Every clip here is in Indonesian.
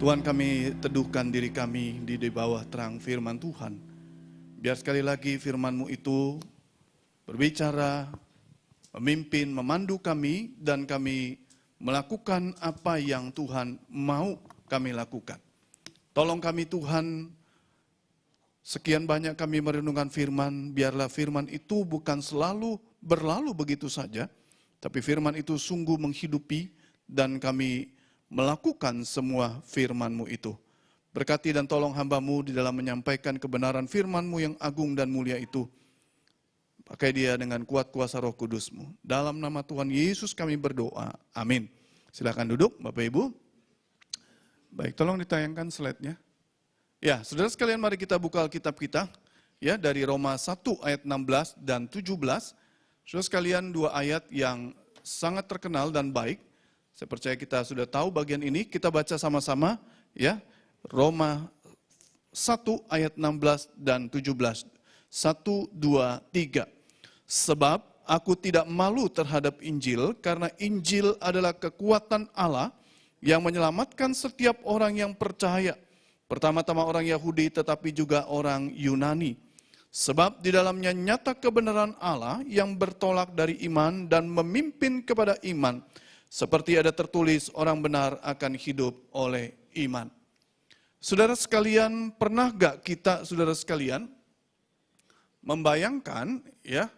Tuhan, kami teduhkan diri kami di bawah terang firman Tuhan. Biar sekali lagi firman-Mu itu berbicara, memimpin, memandu kami, dan kami melakukan apa yang Tuhan mau kami lakukan. Tolong kami Tuhan, sekian banyak kami merenungkan firman, biarlah firman itu bukan selalu berlalu begitu saja, tapi firman itu sungguh menghidupi dan kami melakukan semua firman-Mu itu. Berkati dan tolong hamba-Mu di dalam menyampaikan kebenaran firman-Mu yang agung dan mulia itu. Pakai dia dengan kuat kuasa Roh Kudus-Mu. Dalam nama Tuhan Yesus kami berdoa. Amin. Silakan duduk Bapak Ibu. Baik, tolong ditayangkan slide-nya. Ya, saudara sekalian, mari kita buka Alkitab kita. Ya, dari Roma 1 ayat 16 dan 17. Saudara sekalian, dua ayat yang sangat terkenal dan baik. Saya percaya kita sudah tahu bagian ini, kita baca sama-sama ya. Roma 1 ayat 16 dan 17. 1, 2, 3. Sebab aku tidak malu terhadap Injil, karena Injil adalah kekuatan Allah yang menyelamatkan setiap orang yang percaya. Pertama-tama orang Yahudi tetapi juga orang Yunani. Sebab di dalamnya nyata kebenaran Allah yang bertolak dari iman dan memimpin kepada iman. Seperti ada tertulis, orang benar akan hidup oleh iman. Saudara sekalian, pernah gak kita, saudara sekalian, membayangkan ya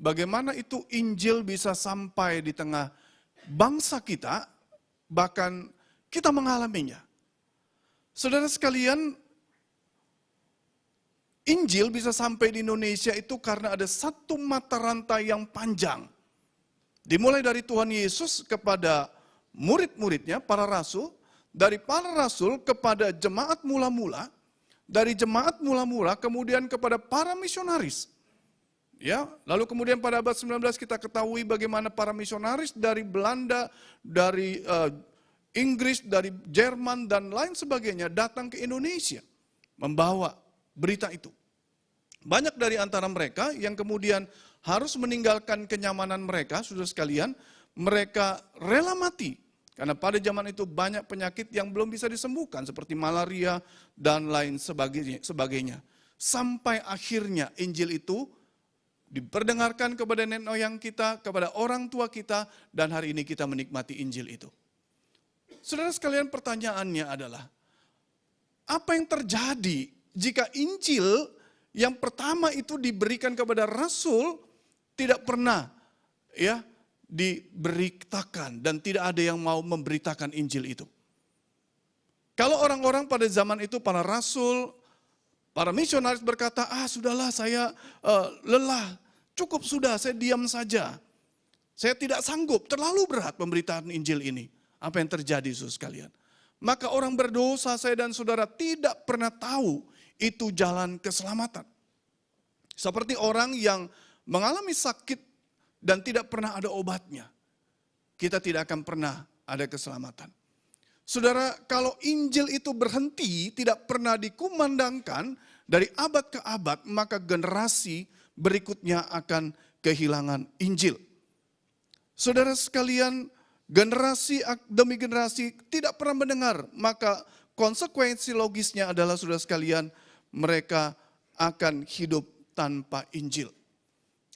bagaimana itu Injil bisa sampai di tengah bangsa kita, bahkan kita mengalaminya. Saudara sekalian, Injil bisa sampai di Indonesia itu karena ada satu mata rantai yang panjang. Dimulai dari Tuhan Yesus kepada murid-muridnya, para rasul, dari para rasul kepada jemaat mula-mula, dari jemaat mula-mula kemudian kepada para misionaris. Ya, lalu kemudian pada abad 19 kita ketahui bagaimana para misionaris dari Belanda, dari Inggris, dari Jerman dan lain sebagainya datang ke Indonesia membawa berita itu. Banyak dari antara mereka yang kemudian harus meninggalkan kenyamanan mereka, saudara sekalian, mereka rela mati. Karena pada zaman itu banyak penyakit yang belum bisa disembuhkan, seperti malaria dan lain sebagainya. Sampai akhirnya Injil itu diperdengarkan kepada nenek moyang kita, kepada orang tua kita, dan hari ini kita menikmati Injil itu. Saudara sekalian, pertanyaannya adalah, apa yang terjadi jika Injil yang pertama itu diberikan kepada rasul tidak pernah ya diberitakan dan tidak ada yang mau memberitakan Injil itu? Kalau orang-orang pada zaman itu, para rasul, para misionaris berkata, sudahlah saya lelah, cukup sudah, saya diam saja. Saya tidak sanggup, terlalu berat pemberitaan Injil ini. Apa yang terjadi, saudara sekalian? Maka orang berdosa, saya dan saudara, tidak pernah tahu itu jalan keselamatan. Seperti orang yang mengalami sakit dan tidak pernah ada obatnya. Kita tidak akan pernah ada keselamatan. Saudara, kalau Injil itu berhenti, tidak pernah dikumandangkan dari abad ke abad, maka generasi berikutnya akan kehilangan Injil. Saudara sekalian, generasi demi generasi tidak pernah mendengar, maka konsekuensi logisnya adalah, saudara sekalian, mereka akan hidup tanpa Injil.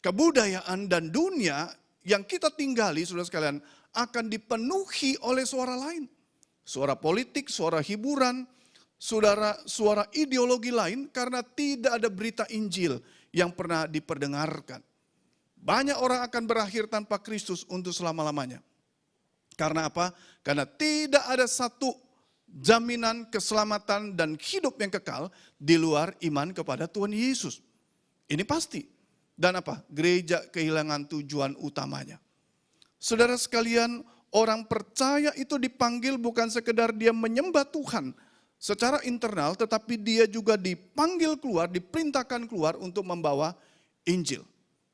Kebudayaan dan dunia yang kita tinggali, saudara sekalian, akan dipenuhi oleh suara lain. Suara politik, suara hiburan, suara ideologi lain, karena tidak ada berita Injil yang pernah diperdengarkan. Banyak orang akan berakhir tanpa Kristus untuk selama-lamanya. Karena apa? Karena tidak ada satu jaminan keselamatan dan hidup yang kekal di luar iman kepada Tuhan Yesus. Ini pasti. Dan apa? Gereja kehilangan tujuan utamanya. Saudara sekalian, orang percaya itu dipanggil bukan sekedar dia menyembah Tuhan secara internal, tetapi dia juga dipanggil keluar, diperintahkan keluar untuk membawa Injil.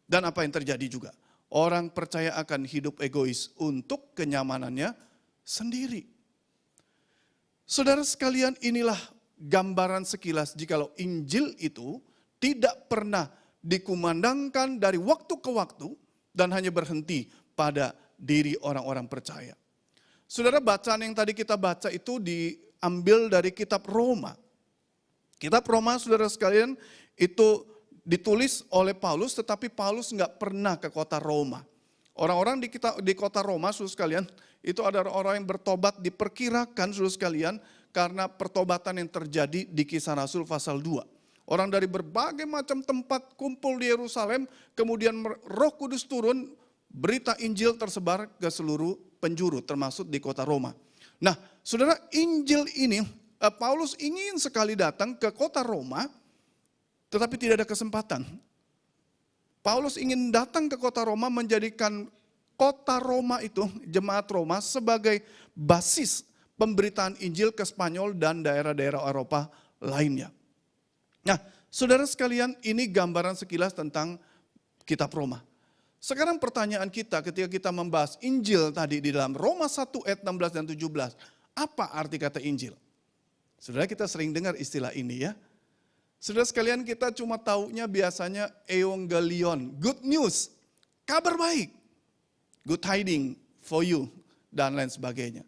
Dan apa yang terjadi juga? Orang percaya akan hidup egois untuk kenyamanannya sendiri. Saudara sekalian, inilah gambaran sekilas jikalau Injil itu tidak pernah dikumandangkan dari waktu ke waktu dan hanya berhenti pada diri orang-orang percaya. Saudara, bacaan yang tadi kita baca itu diambil dari kitab Roma. Kitab Roma, saudara sekalian, itu ditulis oleh Paulus, tetapi Paulus nggak pernah ke kota Roma. Orang-orang di kota Roma, saudara sekalian, itu ada orang yang bertobat, diperkirakan, saudara sekalian, karena pertobatan yang terjadi di Kisah Rasul pasal 2. Orang dari berbagai macam tempat kumpul di Yerusalem, kemudian Roh Kudus turun, berita Injil tersebar ke seluruh penjuru, termasuk di kota Roma. Nah, saudara, Injil ini, Paulus ingin sekali datang ke kota Roma, tetapi tidak ada kesempatan. Paulus ingin datang ke kota Roma, menjadikan kota Roma itu, jemaat Roma, sebagai basis pemberitaan Injil ke Spanyol dan daerah-daerah Eropa lainnya. Nah, saudara sekalian, ini gambaran sekilas tentang kitab Roma. Sekarang pertanyaan kita ketika kita membahas Injil tadi di dalam Roma 1 ayat 16 dan 17. Apa arti kata Injil? Saudara, kita sering dengar istilah ini ya. Saudara sekalian, kita cuma taunya biasanya evangelion, good news, kabar baik, good tidings for you, dan lain sebagainya.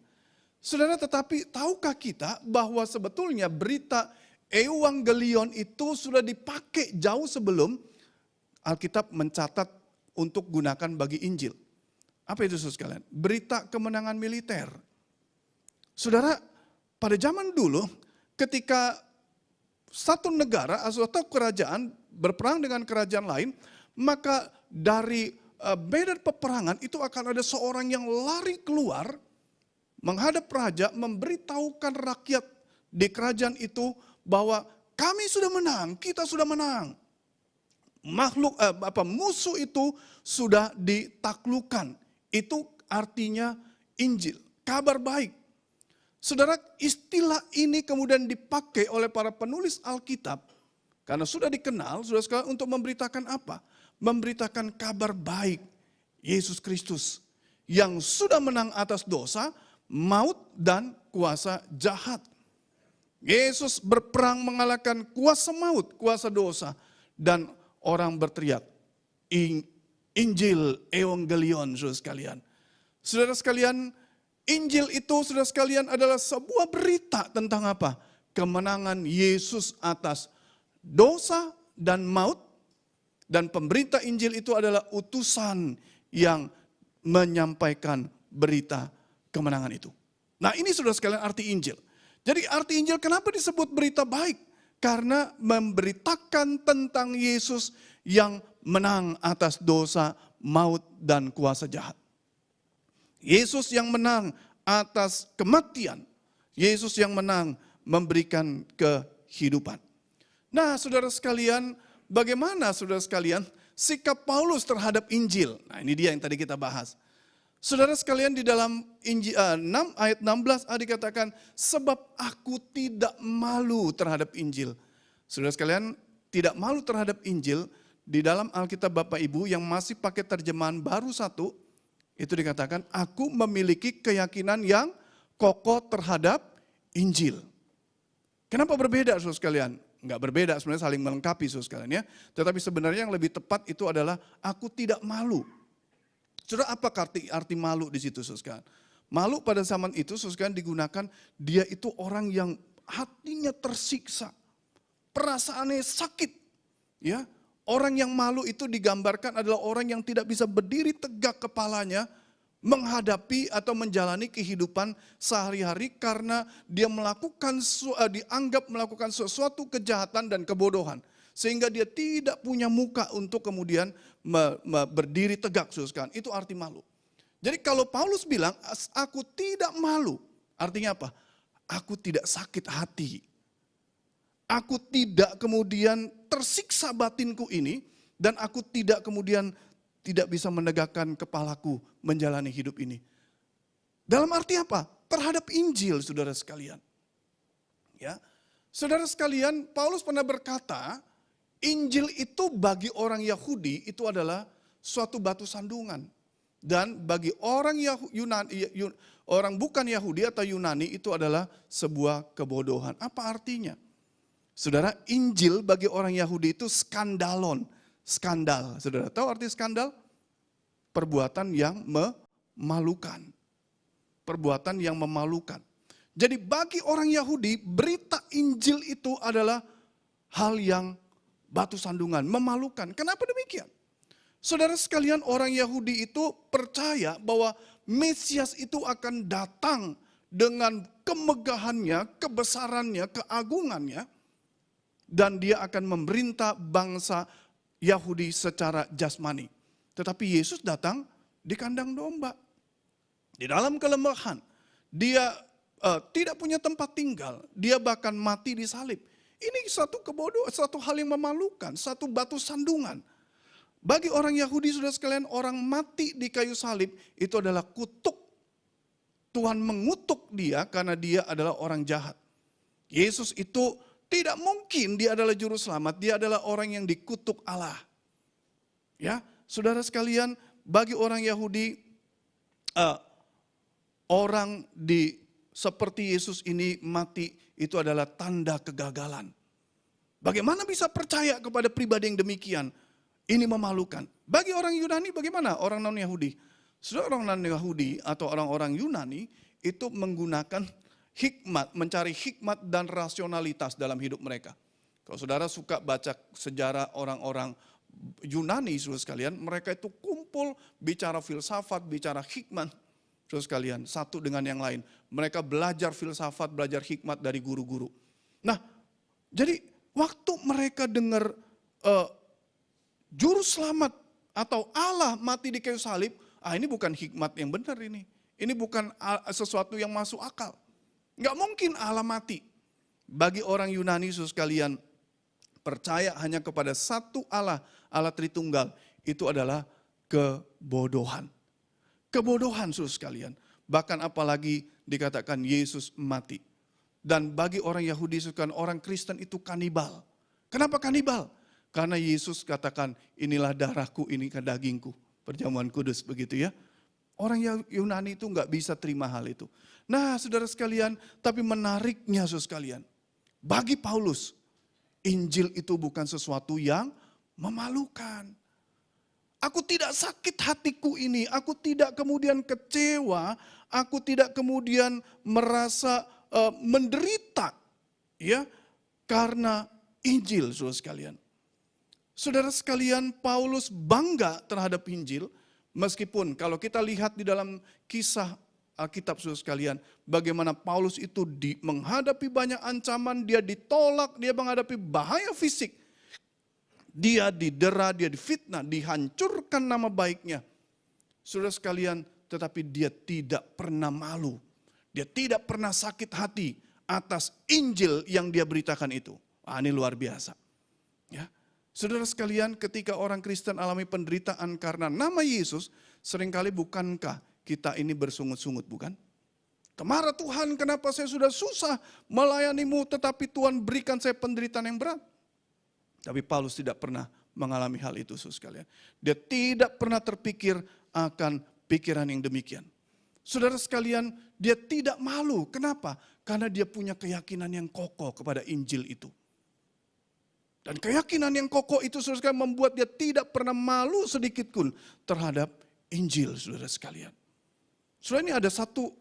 Saudara, tetapi tahukah kita bahwa sebetulnya berita evangelion itu sudah dipakai jauh sebelum Alkitab mencatat untuk gunakan bagi Injil. Apa itu saudara sekalian? Berita kemenangan militer. Saudara, pada zaman dulu ketika satu negara atau kerajaan berperang dengan kerajaan lain, maka dari medan peperangan itu akan ada seorang yang lari keluar menghadap raja, memberitahukan rakyat di kerajaan itu bahwa kami sudah menang, kita sudah menang. Musuh itu sudah ditaklukkan. Itu artinya Injil, kabar baik. Saudara, istilah ini kemudian dipakai oleh para penulis Alkitab karena sudah dikenal, saudara sekalian, untuk memberitakan apa? Memberitakan kabar baik Yesus Kristus yang sudah menang atas dosa, maut, dan kuasa jahat. Yesus berperang mengalahkan kuasa maut, kuasa dosa, dan orang berteriak, Injil, evangelion, saudara sekalian. Saudara sekalian, Injil itu, saudara sekalian, adalah sebuah berita tentang apa? Kemenangan Yesus atas dosa dan maut. Dan pemberita Injil itu adalah utusan yang menyampaikan berita kemenangan itu. Nah, ini saudara sekalian arti Injil. Jadi arti Injil kenapa disebut berita baik? Karena memberitakan tentang Yesus yang menang atas dosa, maut, dan kuasa jahat. Yesus yang menang atas kematian. Yesus yang menang memberikan kehidupan. Nah, saudara sekalian, bagaimana saudara sekalian sikap Paulus terhadap Injil? Nah, ini dia yang tadi kita bahas. Saudara sekalian, di dalam Injil 6 ayat 16a dikatakan, sebab aku tidak malu terhadap Injil. Saudara sekalian, tidak malu terhadap Injil di dalam Alkitab Bapak Ibu yang masih pakai terjemahan baru 1, itu dikatakan, aku memiliki keyakinan yang kokoh terhadap Injil. Kenapa berbeda, saudara sekalian? Enggak berbeda, sebenarnya saling melengkapi, saudara sekalian ya. Tetapi sebenarnya yang lebih tepat itu adalah aku tidak malu. Saudara, apa arti malu di situ, saudara sekalian? Malu pada zaman itu, saudara sekalian, digunakan dia itu orang yang hatinya tersiksa, perasaannya sakit, ya. Orang yang malu itu digambarkan adalah orang yang tidak bisa berdiri tegak kepalanya menghadapi atau menjalani kehidupan sehari-hari karena dia dianggap melakukan sesuatu kejahatan dan kebodohan. Sehingga dia tidak punya muka untuk kemudian berdiri tegak, saudara. Itu arti malu. Jadi kalau Paulus bilang, aku tidak malu, artinya apa? Aku tidak sakit hati. Aku tidak kemudian tersiksa batinku ini, dan aku tidak kemudian tidak bisa menegakkan kepalaku menjalani hidup ini. Dalam arti apa? Terhadap Injil, saudara sekalian. Ya, saudara sekalian, Paulus pernah berkata, Injil itu bagi orang Yahudi itu adalah suatu batu sandungan. Dan bagi orang orang bukan Yahudi atau Yunani itu adalah sebuah kebodohan. Apa artinya? Saudara, Injil bagi orang Yahudi itu skandalon. Skandal. Saudara tahu arti skandal? Perbuatan yang memalukan. perbuatan yang memalukan. Jadi bagi orang Yahudi, berita Injil itu adalah hal yang batu sandungan, memalukan. Kenapa demikian? Saudara sekalian, orang Yahudi itu percaya bahwa Mesias itu akan datang dengan kemegahannya, kebesarannya, keagungannya, dan dia akan memerintah bangsa Yahudi secara jasmani. Tetapi Yesus datang di kandang domba, di dalam kelemahan. Dia tidak punya tempat tinggal, dia bahkan mati di salib. Ini satu kebodohan, satu hal yang memalukan, satu batu sandungan. Bagi orang Yahudi, saudara sekalian, orang mati di kayu salib itu adalah kutuk. Tuhan mengutuk dia karena dia adalah orang jahat. Yesus itu tidak mungkin dia adalah juru selamat, dia adalah orang yang dikutuk Allah. Ya, saudara sekalian, bagi orang Yahudi, orang seperti Yesus ini mati itu adalah tanda kegagalan. Bagaimana bisa percaya kepada pribadi yang demikian? Ini memalukan. Bagi orang Yunani bagaimana? Orang non-Yahudi. Saudara, orang non-Yahudi atau orang-orang Yunani itu menggunakan hikmat, mencari hikmat dan rasionalitas dalam hidup mereka. Kalau saudara suka baca sejarah orang-orang Yunani, saudara sekalian, mereka itu kumpul bicara filsafat, bicara hikmat, saudara sekalian, satu dengan yang lain. Mereka belajar filsafat, belajar hikmat dari guru-guru. Nah, jadi waktu mereka dengar Juru selamat atau Allah mati di kayu salib, ini bukan hikmat yang benar ini. Ini bukan sesuatu yang masuk akal. Enggak mungkin Allah mati. Bagi orang Yunani saudara sekalian, percaya hanya kepada satu Allah, Allah Tritunggal, itu adalah kebodohan. Kebodohan saudara sekalian. Bahkan apalagi dikatakan Yesus mati. Dan bagi orang Yahudi, orang Kristen itu kanibal. Kenapa kanibal? Karena Yesus katakan, inilah darahku, ini kan dagingku. Perjamuan kudus begitu ya. Orang Yunani itu nggak bisa terima hal itu. Nah saudara sekalian, tapi menariknya saudara sekalian. Bagi Paulus, Injil itu bukan sesuatu yang memalukan. Aku tidak sakit hatiku ini, aku tidak kemudian kecewa, aku tidak kemudian merasa menderita. Ya, karena Injil saudara sekalian. Saudara sekalian, Paulus bangga terhadap Injil, meskipun kalau kita lihat di dalam kisah Alkitab saudara sekalian, bagaimana Paulus itu menghadapi banyak ancaman, dia ditolak, dia menghadapi bahaya fisik. Dia didera, dia difitnah, dihancurkan nama baiknya. Saudara sekalian, tetapi dia tidak pernah malu. Dia tidak pernah sakit hati atas Injil yang dia beritakan itu. Ini luar biasa. Ya. Saudara sekalian, ketika orang Kristen alami penderitaan karena nama Yesus, seringkali bukankah kita ini bersungut-sungut, bukan? Kemana Tuhan, kenapa saya sudah susah melayanimu, tetapi Tuhan berikan saya penderitaan yang berat. Tapi Paulus tidak pernah mengalami hal itu, saudara sekalian. Dia tidak pernah terpikir akan pikiran yang demikian. Saudara sekalian, dia tidak malu. Kenapa? Karena dia punya keyakinan yang kokoh kepada Injil itu. Dan keyakinan yang kokoh itu saudara sekalian membuat dia tidak pernah malu sedikit pun terhadap Injil, saudara sekalian. Saudara, ini ada satu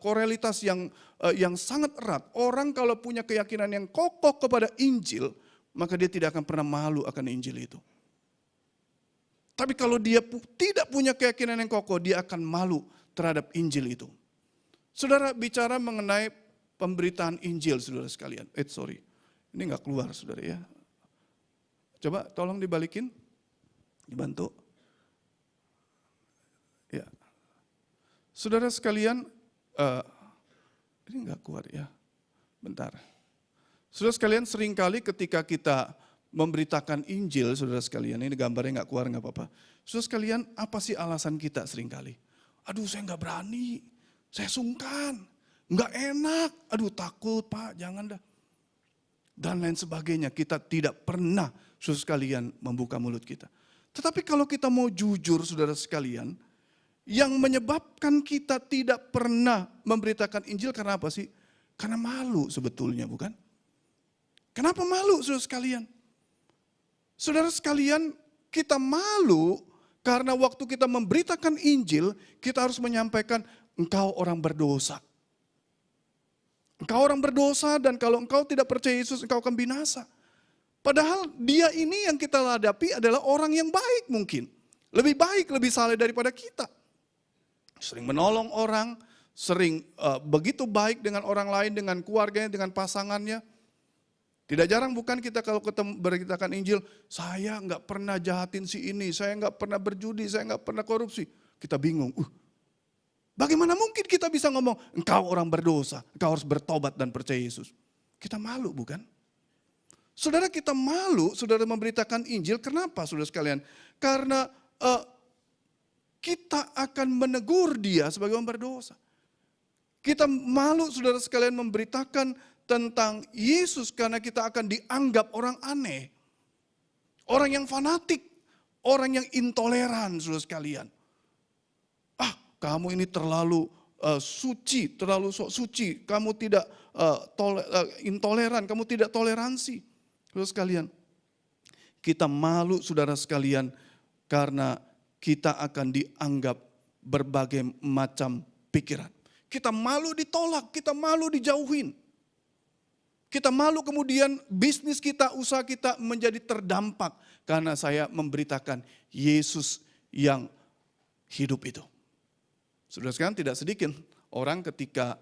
korelitas yang sangat erat. Orang kalau punya keyakinan yang kokoh kepada Injil, maka dia tidak akan pernah malu akan Injil itu. Tapi kalau dia tidak punya keyakinan yang kokoh, dia akan malu terhadap Injil itu. Saudara bicara mengenai pemberitaan Injil, saudara sekalian. Ini nggak keluar, saudara ya. Coba tolong dibalikin, dibantu. Ya, saudara sekalian, ini nggak keluar ya. Bentar. Saudara sekalian, seringkali ketika kita memberitakan Injil, saudara sekalian, ini gambarnya nggak keluar nggak apa-apa. Saudara sekalian, apa sih alasan kita seringkali? Aduh, saya nggak berani, saya sungkan, nggak enak, aduh takut Pak, jangan dah. Dan lain sebagainya, kita tidak pernah saudara sekalian membuka mulut kita. Tetapi kalau kita mau jujur saudara sekalian, yang menyebabkan kita tidak pernah memberitakan Injil karena apa sih? Karena malu sebetulnya, bukan? Kenapa malu saudara sekalian? Saudara sekalian, kita malu karena waktu kita memberitakan Injil, kita harus menyampaikan engkau orang berdosa. Engkau orang berdosa dan kalau engkau tidak percaya Yesus, engkau akan binasa. Padahal dia ini yang kita hadapi adalah orang yang baik mungkin. Lebih baik, lebih saleh daripada kita. Sering menolong orang, sering begitu baik dengan orang lain, dengan keluarganya, dengan pasangannya. Tidak jarang bukan kita kalau ketemu beritakan Injil, saya nggak pernah jahatin si ini, saya nggak pernah berjudi, saya nggak pernah korupsi. Kita bingung, bagaimana mungkin kita bisa ngomong, engkau orang berdosa, engkau harus bertobat dan percaya Yesus. Kita malu bukan? Saudara kita malu, saudara memberitakan Injil, kenapa saudara sekalian? Karena kita akan menegur dia sebagai orang berdosa. Kita malu saudara sekalian memberitakan tentang Yesus karena kita akan dianggap orang aneh. Orang yang fanatik, orang yang intoleran saudara sekalian. Kamu ini terlalu suci, terlalu sok suci, kamu tidak intoleran, kamu tidak toleransi. Saudara sekalian, kita malu saudara sekalian karena kita akan dianggap berbagai macam pikiran. Kita malu ditolak, kita malu dijauhin. Kita malu kemudian bisnis kita, usaha kita menjadi terdampak karena saya memberitakan Yesus yang hidup itu. Saudara sekalian, tidak sedikit orang ketika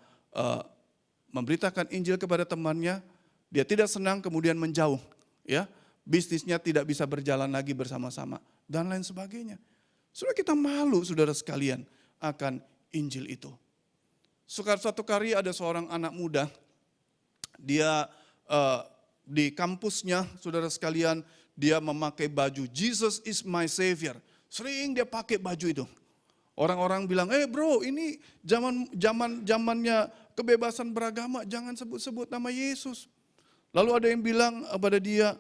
memberitakan Injil kepada temannya, dia tidak senang kemudian menjauh, ya, bisnisnya tidak bisa berjalan lagi bersama-sama dan lain sebagainya. Saudara kita malu saudara sekalian akan Injil itu. Suatu kali ada seorang anak muda, dia di kampusnya saudara sekalian dia memakai baju Jesus is my savior. Sering dia pakai baju itu. Orang-orang bilang, bro ini zamannya kebebasan beragama, jangan sebut-sebut nama Yesus. Lalu ada yang bilang pada dia,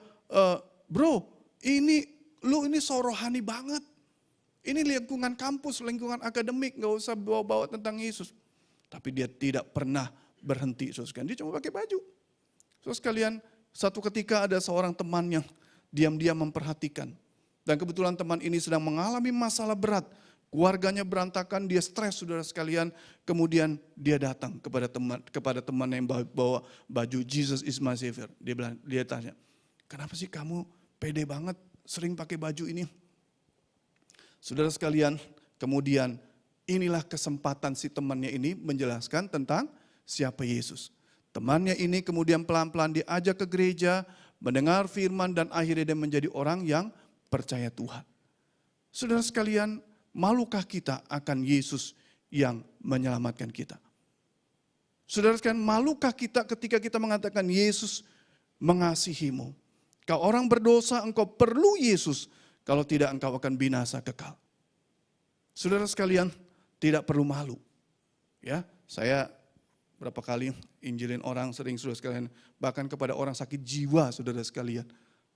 bro lu ini so rohani banget. Ini lingkungan kampus, lingkungan akademik, gak usah bawa-bawa tentang Yesus. Tapi dia tidak pernah berhenti, saudara sekalian. Dia cuma pakai baju. Saudara sekalian, satu ketika ada seorang teman yang diam-diam memperhatikan. Dan kebetulan teman ini sedang mengalami masalah berat. Keluarganya berantakan, dia stres saudara sekalian. Kemudian dia datang kepada teman yang bawa baju Jesus is my savior. Dia tanya, kenapa sih kamu pede banget sering pakai baju ini? Saudara sekalian, kemudian inilah kesempatan si temannya ini menjelaskan tentang siapa Yesus. Temannya ini kemudian pelan-pelan diajak ke gereja, mendengar firman dan akhirnya dia menjadi orang yang percaya Tuhan. Saudara sekalian, malukah kita akan Yesus yang menyelamatkan kita? Saudara sekalian, malukah kita ketika kita mengatakan Yesus mengasihimu? Kau orang berdosa, engkau perlu Yesus. Kalau tidak engkau akan binasa kekal. Saudara sekalian, tidak perlu malu. Ya, saya berapa kali injilin orang sering saudara sekalian, bahkan kepada orang sakit jiwa saudara sekalian.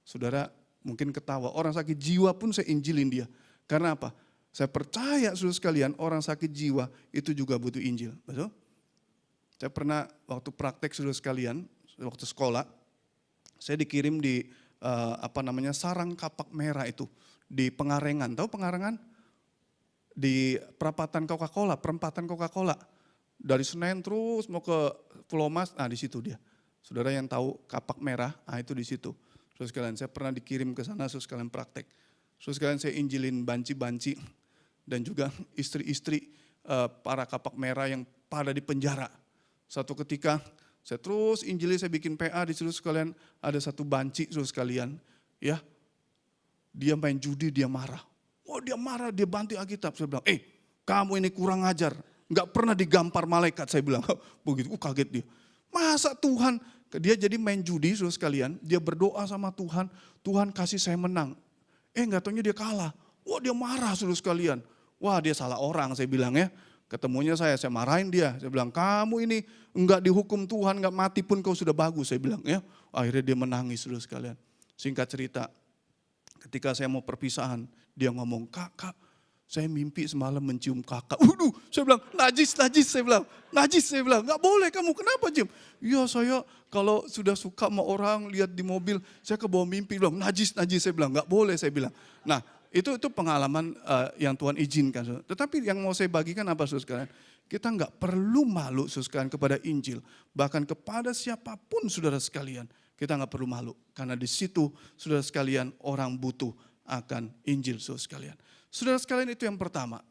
Saudara mungkin ketawa, orang sakit jiwa pun saya injilin dia. Karena apa? Saya percaya saudara sekalian, orang sakit jiwa itu juga butuh Injil. Betul? Saya pernah waktu praktek saudara sekalian, waktu sekolah, saya dikirim di sarang kapak merah itu di Pengarengan. Tahu Pengarengan? Di perempatan Coca-Cola. Dari Senen terus mau ke Pulau Mas, di situ dia. Saudara yang tahu kapak merah, itu di situ. Saudara sekalian, saya pernah dikirim ke sana, saudara sekalian praktek. Saudara sekalian, saya injilin banci-banci dan juga istri-istri para kapak merah yang pada di penjara. Satu ketika saya terus injili, saya bikin PA di situ sekalian, ada satu banci saudara sekalian, ya, dia main judi, dia marah. Dia marah, dia banting Alkitab. Saya bilang, kamu ini kurang ajar, nggak pernah digampar malaikat, saya bilang. Begitu, kaget dia. Masa Tuhan, dia jadi main judi saudara sekalian, dia berdoa sama Tuhan, Tuhan kasih saya menang. Nggak taunya dia kalah. Dia marah saudara sekalian. Dia salah orang, saya bilang ya. Ketemunya saya marahin dia. Saya bilang, kamu ini enggak dihukum Tuhan, enggak mati pun kau sudah bagus, saya bilang ya. Akhirnya dia menangis saudara sekalian. Singkat cerita, ketika saya mau perpisahan, dia ngomong, kak, saya mimpi semalam mencium kakak. Saya bilang, najis, saya bilang. Najis, saya bilang, enggak boleh kamu, kenapa cium? Iya saya kalau sudah suka sama orang, lihat di mobil, saya kebawa mimpi, bilang najis, saya bilang, enggak boleh, saya bilang. Nah, itu pengalaman yang Tuhan izinkan. Tetapi yang mau saya bagikan apa saudara sekalian? Kita nggak perlu malu sekalian kepada Injil. Bahkan kepada siapapun saudara sekalian, kita nggak perlu malu. Karena di situ saudara sekalian orang butuh akan Injil saudara sekalian. Saudara sekalian itu yang pertama.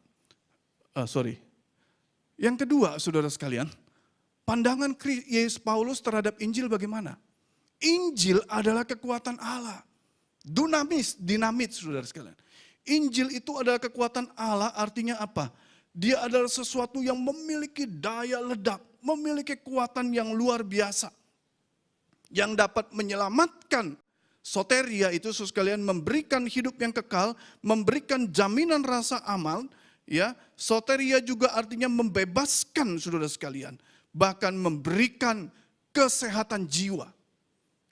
Yang kedua saudara sekalian, pandangan Yesus Paulus terhadap Injil bagaimana? Injil adalah kekuatan Allah. Dinamit saudara sekalian. Injil itu adalah kekuatan Allah, artinya apa? Dia adalah sesuatu yang memiliki daya ledak, memiliki kekuatan yang luar biasa. Yang dapat menyelamatkan. Soteria itu sekalian memberikan hidup yang kekal, memberikan jaminan rasa aman. Ya, soteria juga artinya membebaskan saudara sekalian. Bahkan memberikan kesehatan jiwa.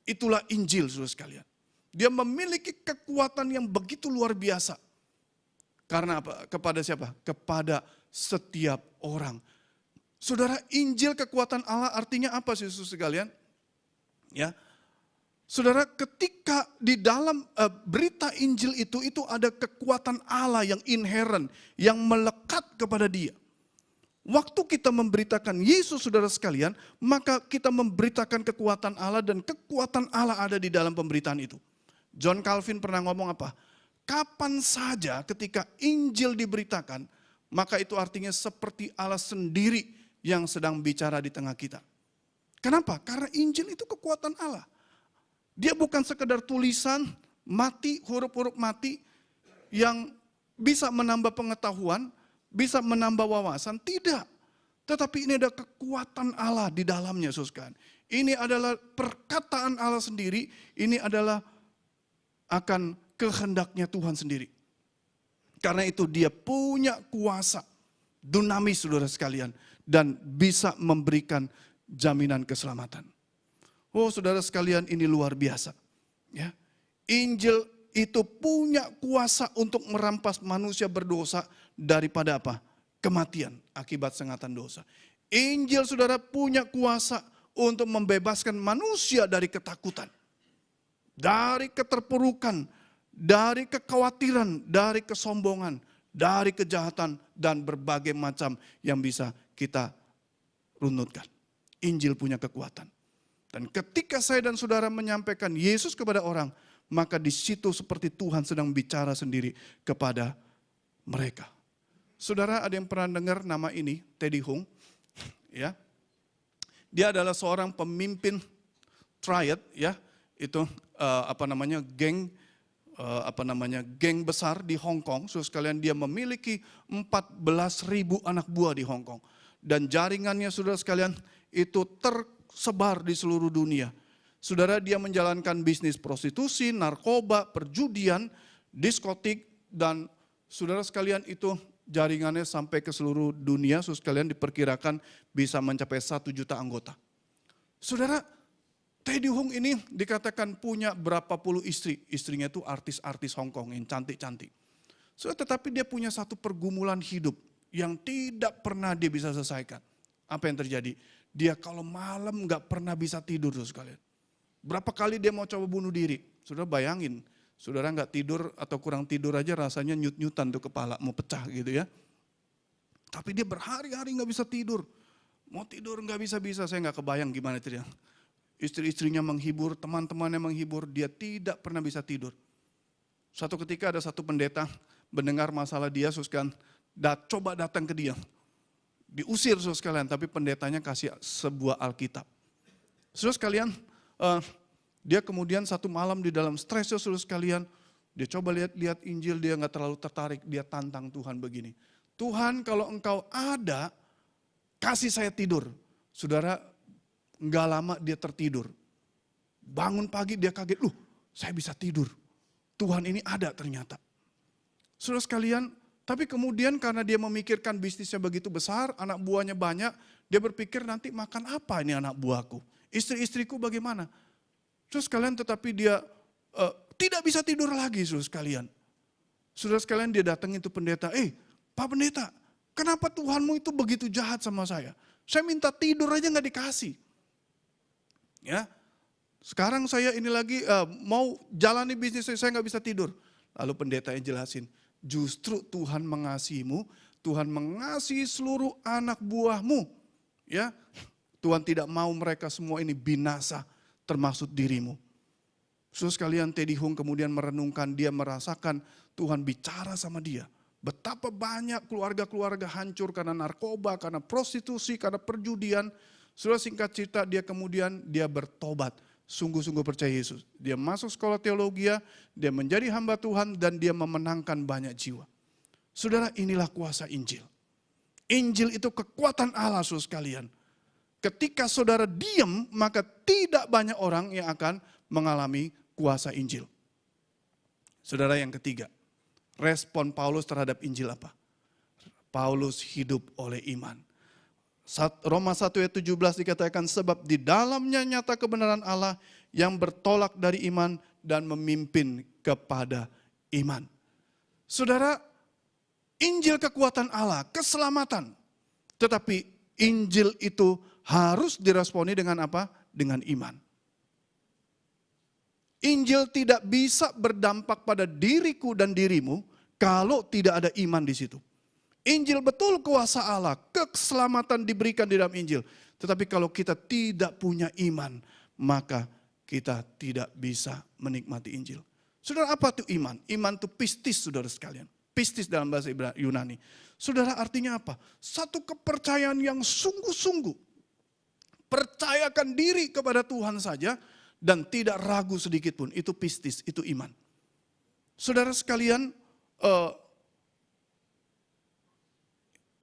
Itulah Injil saudara sekalian. Dia memiliki kekuatan yang begitu luar biasa. Karena apa? Kepada siapa? Kepada setiap orang. Saudara, Injil kekuatan Allah artinya apa sih saudara sekalian? Ya. Saudara, ketika di dalam berita Injil itu ada kekuatan Allah yang inherent, yang melekat kepada dia. Waktu kita memberitakan Yesus saudara sekalian, maka kita memberitakan kekuatan Allah dan kekuatan Allah ada di dalam pemberitaan itu. John Calvin pernah ngomong apa? Kapan saja ketika Injil diberitakan, maka itu artinya seperti Allah sendiri yang sedang bicara di tengah kita. Kenapa? Karena Injil itu kekuatan Allah. Dia bukan sekedar tulisan mati, huruf-huruf mati yang bisa menambah pengetahuan, bisa menambah wawasan. Tidak. Tetapi ini ada kekuatan Allah di dalamnya, saudara. Ini adalah perkataan Allah sendiri, ini adalah akan kehendaknya Tuhan sendiri. Karena itu dia punya kuasa, dunamis saudara sekalian, dan bisa memberikan jaminan keselamatan. Oh saudara sekalian, ini luar biasa. Ya. Injil itu punya kuasa untuk merampas manusia berdosa daripada apa? Kematian akibat sengatan dosa. Injil saudara punya kuasa untuk membebaskan manusia dari ketakutan, dari keterpurukan, dari kekhawatiran, dari kesombongan, dari kejahatan, dan berbagai macam yang bisa kita runutkan. Injil punya kekuatan. Dan ketika saya dan saudara menyampaikan Yesus kepada orang, maka di situ seperti Tuhan sedang bicara sendiri kepada mereka. Saudara, ada yang pernah dengar nama ini, Teddy Hung? Ya, dia adalah seorang pemimpin triad, ya, itu geng besar di Hong Kong. Saudara sekalian, dia memiliki 14.000 anak buah di Hong Kong. Dan jaringannya saudara sekalian itu tersebar di seluruh dunia. Saudara, dia menjalankan bisnis prostitusi, narkoba, perjudian, diskotik, dan saudara sekalian itu jaringannya sampai ke seluruh dunia. Saudara sekalian diperkirakan bisa mencapai 1 juta anggota. Saudara, Teddy Hung ini dikatakan punya berapa puluh istri. Istrinya itu artis-artis Hong Kong yang cantik-cantik. Saudara, tetapi dia punya satu pergumulan hidup yang tidak pernah dia bisa selesaikan. Apa yang terjadi? Dia kalau malam gak pernah bisa tidur saudara sekalian. Berapa kali dia mau coba bunuh diri? Saudara bayangin, saudara gak tidur atau kurang tidur aja rasanya nyut-nyutan tuh kepala, mau pecah gitu ya. Tapi dia berhari-hari gak bisa tidur. Mau tidur gak bisa-bisa, saya gak kebayang gimana itu dia. Istri-istrinya menghibur, teman-temannya menghibur, dia tidak pernah bisa tidur. Suatu ketika ada satu pendeta mendengar masalah dia, saudara, coba datang ke dia. Diusir saudara sekalian, tapi pendetanya kasih sebuah Alkitab. Saudara sekalian, dia kemudian satu malam di dalam stresnya saudara sekalian, dia coba lihat Injil, dia gak terlalu tertarik, dia tantang Tuhan begini. Tuhan, kalau engkau ada, kasih saya tidur. Saudara, gak lama dia tertidur. Bangun pagi dia kaget, saya bisa tidur. Tuhan ini ada ternyata. Saudara sekalian, tapi kemudian karena dia memikirkan bisnisnya begitu besar, anak buahnya banyak, dia berpikir nanti makan apa ini anak buahku. Istri-istriku bagaimana? Saudara sekalian, tetapi dia tidak bisa tidur lagi saudara sekalian. Saudara sekalian, dia datang itu pendeta, Pak Pendeta, kenapa Tuhanmu itu begitu jahat sama saya? Saya minta tidur aja gak dikasih. Ya, sekarang saya ini lagi mau jalani bisnis saya gak bisa tidur. Lalu pendetanya jelasin, justru Tuhan mengasihimu, Tuhan mengasihi seluruh anak buahmu. Ya, Tuhan tidak mau mereka semua ini binasa, termasuk dirimu. Saudara sekalian, Teddy Hung kemudian merenungkan, dia merasakan Tuhan bicara sama dia. Betapa banyak keluarga-keluarga hancur karena narkoba, karena prostitusi, karena perjudian. Saudara, singkat cerita, dia bertobat. Sungguh-sungguh percaya Yesus. Dia masuk sekolah teologi, dia menjadi hamba Tuhan dan dia memenangkan banyak jiwa. Saudara, inilah kuasa Injil. Injil itu kekuatan Allah, saudara sekalian. Ketika saudara diam, maka tidak banyak orang yang akan mengalami kuasa Injil. Saudara, yang ketiga, respon Paulus terhadap Injil apa? Paulus hidup oleh iman. Roma 1 ayat 17 dikatakan, sebab di dalamnya nyata kebenaran Allah yang bertolak dari iman dan memimpin kepada iman. Saudara, Injil kekuatan Allah, keselamatan. Tetapi Injil itu harus diresponi dengan apa? Dengan iman. Injil tidak bisa berdampak pada diriku dan dirimu kalau tidak ada iman di situ. Injil betul kuasa Allah, keselamatan diberikan di dalam Injil. Tetapi kalau kita tidak punya iman, maka kita tidak bisa menikmati Injil. Saudara, apa itu iman? Iman itu pistis, saudara sekalian. Pistis dalam bahasa Yunani. Saudara, artinya apa? Satu kepercayaan yang sungguh-sungguh. Percayakan diri kepada Tuhan saja dan tidak ragu sedikit pun. Itu pistis, itu iman. Saudara sekalian,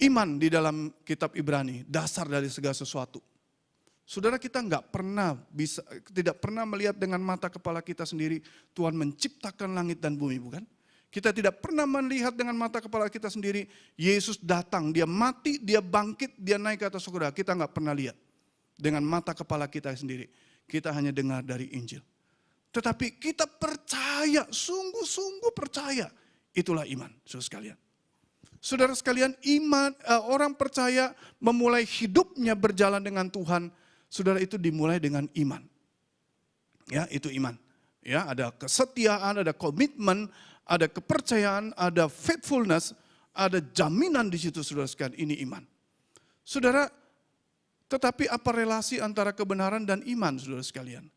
iman di dalam kitab Ibrani, dasar dari segala sesuatu. Saudara, kita tidak pernah melihat dengan mata kepala kita sendiri Tuhan menciptakan langit dan bumi, bukan? Kita tidak pernah melihat dengan mata kepala kita sendiri Yesus datang, dia mati, dia bangkit, dia naik ke atas surga. Kita nggak pernah lihat dengan mata kepala kita sendiri. Kita hanya dengar dari Injil. Tetapi kita percaya, sungguh-sungguh percaya. Itulah iman, saudara sekalian. Saudara sekalian, iman, orang percaya memulai hidupnya berjalan dengan Tuhan. Saudara, itu dimulai dengan iman. Ya, itu iman. Ya, ada kesetiaan, ada komitmen, ada kepercayaan, ada faithfulness, ada jaminan di situ, saudara sekalian. Ini iman. Saudara, tetapi apa relasi antara kebenaran dan iman, saudara sekalian?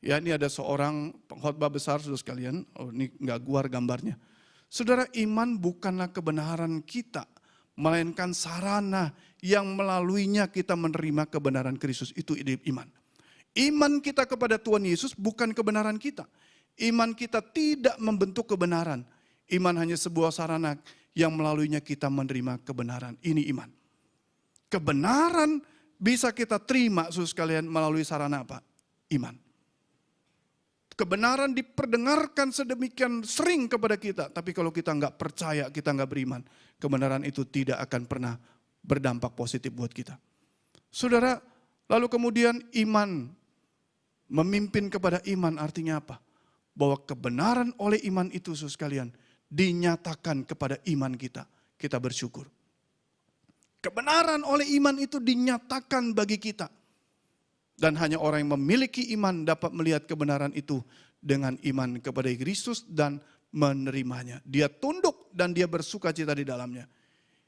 Ya, ini ada seorang pengkhotbah besar, saudara sekalian. Oh, ini enggak guar gambarnya. Saudara, iman bukanlah kebenaran kita, melainkan sarana yang melaluinya kita menerima kebenaran Kristus. Itu iman. Iman kita kepada Tuhan Yesus bukan kebenaran kita. Iman kita tidak membentuk kebenaran. Iman hanya sebuah sarana yang melaluinya kita menerima kebenaran. Ini iman. Kebenaran bisa kita terima, saudara sekalian, melalui sarana apa? Iman. Kebenaran diperdengarkan sedemikian sering kepada kita. Tapi kalau kita nggak percaya, kita nggak beriman, kebenaran itu tidak akan pernah berdampak positif buat kita. Saudara, lalu kemudian iman, memimpin kepada iman artinya apa? Bahwa kebenaran oleh iman itu, saudara sekalian, dinyatakan kepada iman kita. Kita bersyukur. Kebenaran oleh iman itu dinyatakan bagi kita. Dan hanya orang yang memiliki iman dapat melihat kebenaran itu dengan iman kepada Kristus dan menerimanya. Dia tunduk dan dia bersuka cita di dalamnya.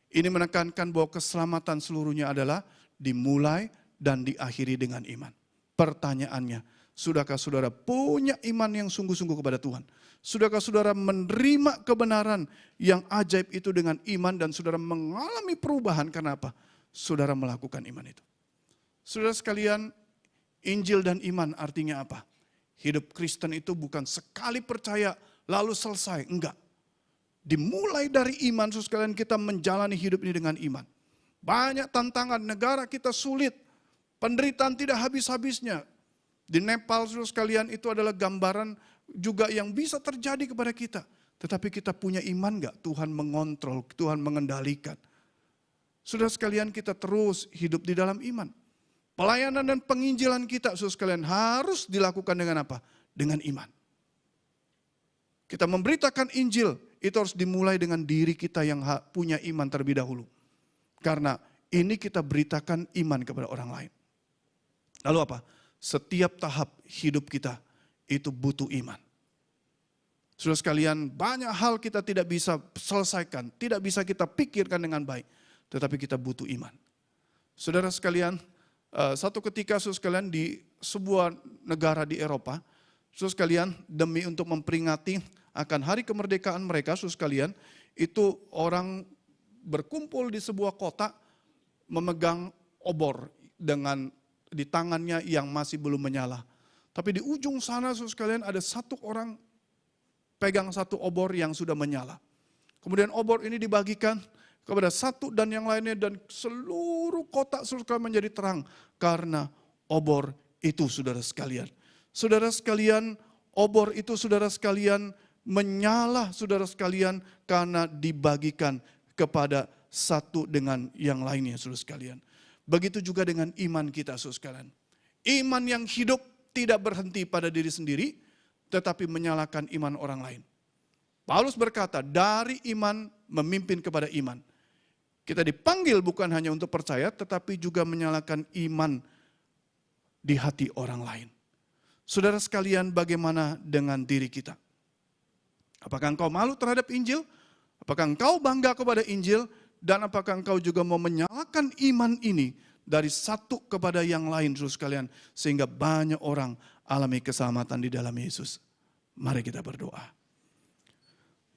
Ini menekankan bahwa keselamatan seluruhnya adalah dimulai dan diakhiri dengan iman. Pertanyaannya, sudahkah saudara punya iman yang sungguh-sungguh kepada Tuhan? Sudahkah saudara menerima kebenaran yang ajaib itu dengan iman dan saudara mengalami perubahan karena apa? Saudara melakukan iman itu. Saudara sekalian, Injil dan iman artinya apa? Hidup Kristen itu bukan sekali percaya lalu selesai, enggak. Dimulai dari iman, saudara sekalian, kita menjalani hidup ini dengan iman. Banyak tantangan, negara kita sulit, penderitaan tidak habis-habisnya. Di Nepal, saudara sekalian, itu adalah gambaran juga yang bisa terjadi kepada kita. Tetapi kita punya iman enggak? Tuhan mengontrol, Tuhan mengendalikan. Saudara sekalian, kita terus hidup di dalam iman. Pelayanan dan penginjilan kita, saudara sekalian, harus dilakukan dengan apa? Dengan iman. Kita memberitakan Injil, itu harus dimulai dengan diri kita yang punya iman terlebih dahulu. Karena ini kita beritakan iman kepada orang lain. Lalu apa? Setiap tahap hidup kita itu butuh iman. Saudara sekalian, banyak hal kita tidak bisa selesaikan, tidak bisa kita pikirkan dengan baik, tetapi kita butuh iman. Saudara sekalian, satu ketika saudara sekalian di sebuah negara di Eropa, saudara sekalian demi untuk memperingati akan hari kemerdekaan mereka, saudara sekalian, itu orang berkumpul di sebuah kota memegang obor dengan di tangannya yang masih belum menyala. Tapi di ujung sana saudara sekalian ada satu orang pegang satu obor yang sudah menyala. Kemudian obor ini dibagikan kepada satu dan yang lainnya dan seluruh kota saudara menjadi terang karena obor itu saudara sekalian. Saudara sekalian, obor itu saudara sekalian menyala saudara sekalian karena dibagikan kepada satu dengan yang lainnya saudara sekalian. Begitu juga dengan iman kita saudara sekalian. Iman yang hidup tidak berhenti pada diri sendiri, tetapi menyalakan iman orang lain. Paulus berkata, dari iman memimpin kepada iman. Kita dipanggil bukan hanya untuk percaya, tetapi juga menyalakan iman di hati orang lain. Saudara sekalian, bagaimana dengan diri kita? Apakah engkau malu terhadap Injil? Apakah engkau bangga kepada Injil? Dan apakah engkau juga mau menyalakan iman ini dari satu kepada yang lain, saudara sekalian, sehingga banyak orang alami keselamatan di dalam Yesus. Mari kita berdoa.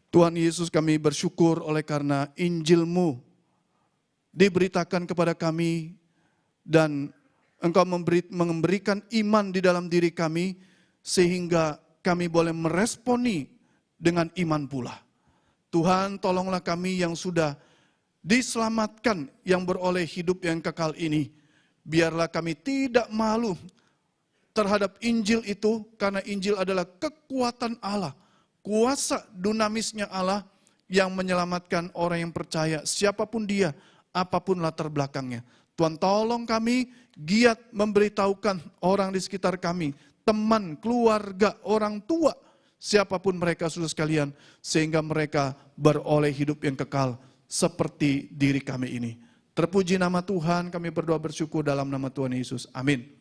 Tuhan Yesus, kami bersyukur oleh karena Injil-Mu diberitakan kepada kami dan Engkau memberikan iman di dalam diri kami sehingga kami boleh meresponi dengan iman pula. Tuhan, tolonglah kami yang sudah diselamatkan, yang beroleh hidup yang kekal ini. Biarlah kami tidak malu terhadap Injil itu, karena Injil adalah kekuatan Allah, kuasa dunamisnya Allah yang menyelamatkan orang yang percaya, siapapun dia, apapun latar belakangnya. Tuhan, tolong kami giat memberitahukan orang di sekitar kami, teman, keluarga, orang tua, siapapun mereka saudara sekalian, sehingga mereka beroleh hidup yang kekal seperti diri kami ini. Terpuji nama Tuhan, kami berdoa bersyukur dalam nama Tuhan Yesus. Amin.